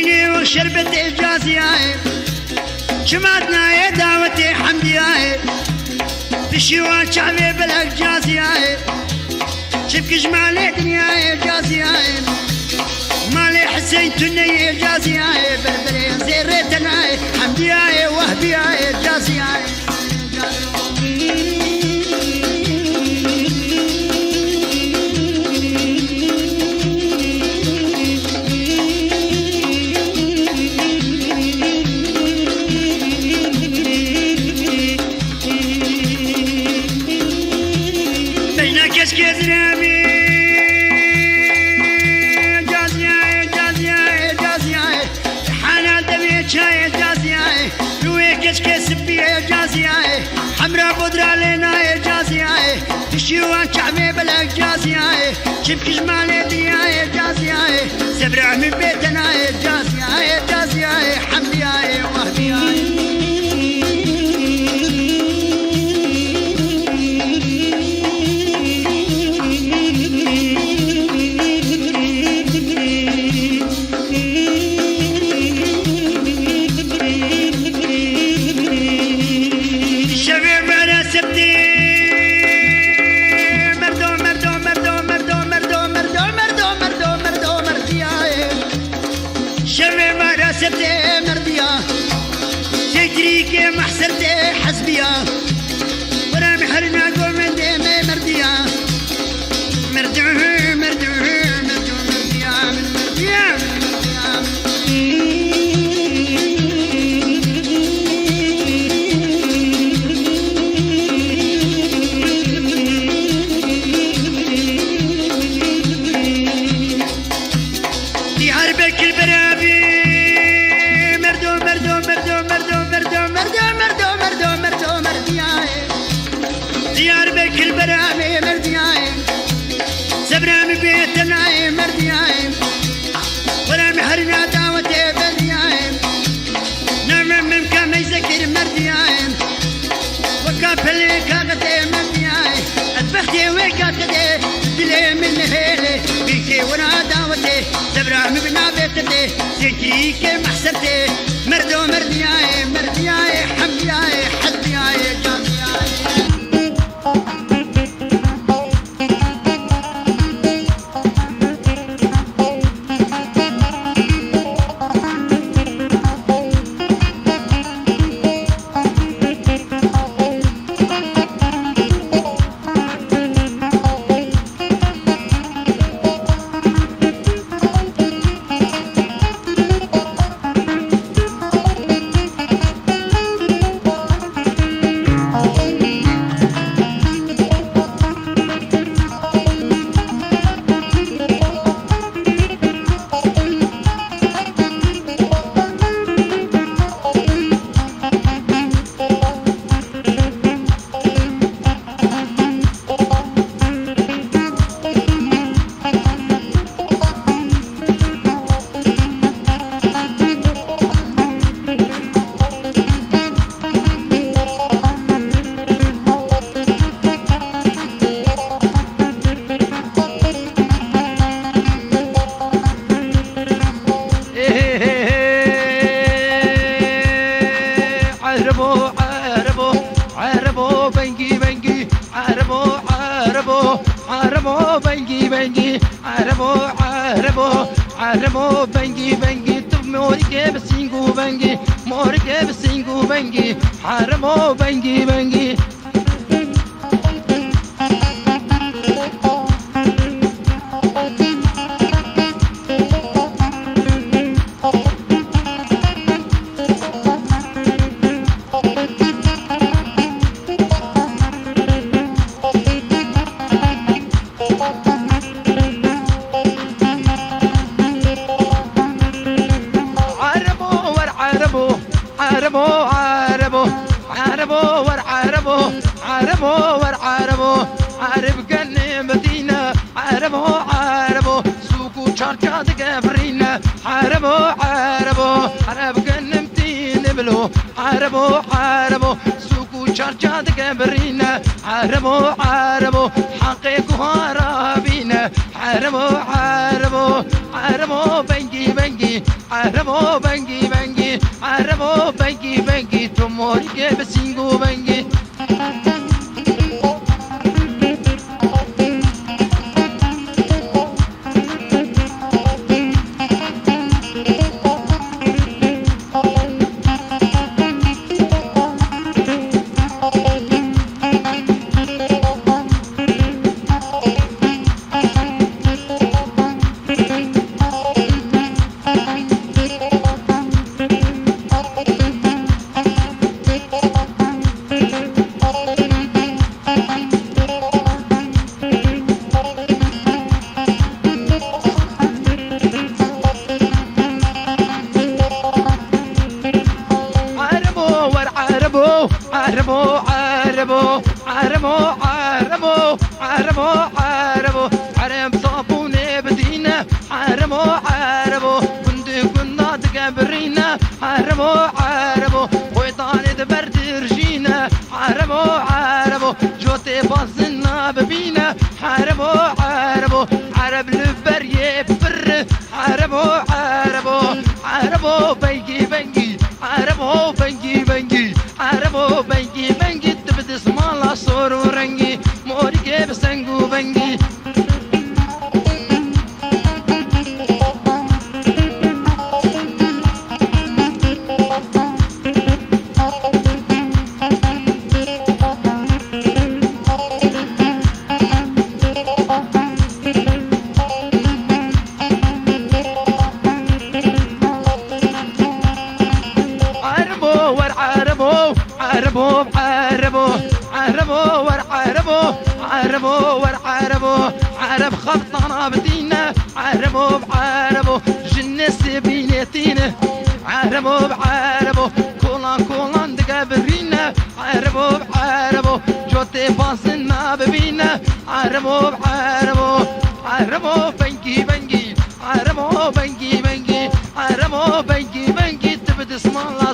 بيني وشربت إجازياي جمعتنا يا دعوتي حمدياي بشيوان شعبي بالأجازياي شبك جمالي دنياي إجازياي مالي حسين تني إجازياي بربري زيرتناي حمدياي وهبياي إجازياي حمرا بودرة لنا إجازياي تشيوان شعبي بالإجازياي شبك جمالي دنياي إجازياي سبرع من بيتنا إجازياي إجازياي حمدياي وهبياي محسرتي حسبيا ورا محرنا قوم من ديمي مرديا مردوه مردوه مردوه مرديا من مرديا في حربك البرابي ديار بك البرامي مردياي سبرامي بيتناي مردياي ولا محرنا دعوتي بردياي نعم من كم يذكر مردياي وكافلي كاغتي مردياي أدبختي وكاغتي دلي من هيلي بيكي ونا دعوتي سبرامي بنا بيتتي سيكي محسرتي مردو مردياي مردياي حمدياي حدياي جامياي عربو بنجي بنجي تب موركي بسينجو بنجي موركي بسينجو بنجي عربو بنجي بنجي عرب قني مدينة عربو سوقو شاركات قبرينا عرب قني مدينة بلو عربو سوقو شاركات قبرينا عربو حقيقو هرابينا عربو عربو بنگی بنگی عربو بنگی بنگی عربو بنگی بنگی تو موری که به سینگو بنگی عربو عربو عربو عربو عربو عربو عرب صابوني بدينا عربو عربو كنا تقبرينا عربو عربو ويطاني دبرت رجينا عربو عربو جوتي باصنا ببينا عربو عربو عرب البريه بفر عربو عربو عربو بنجي بنجي عربو بنجي بنجي عربو بنجي بنجي تبدي اسمالا صور ورنجي موري بسنجو بنجي عربو عربو عربو ور عربو عربو ور عربو عرب خبطنا بدينا عربو بعربو جنس بيناتينا عربو بعربو كولان دقابرينا عربو بعربو جوتي باصنا ببينا عربو بعربو عربو بنجي بنجي عربو بنجي بنجي عربو بنجي بنجي تبد اسم الله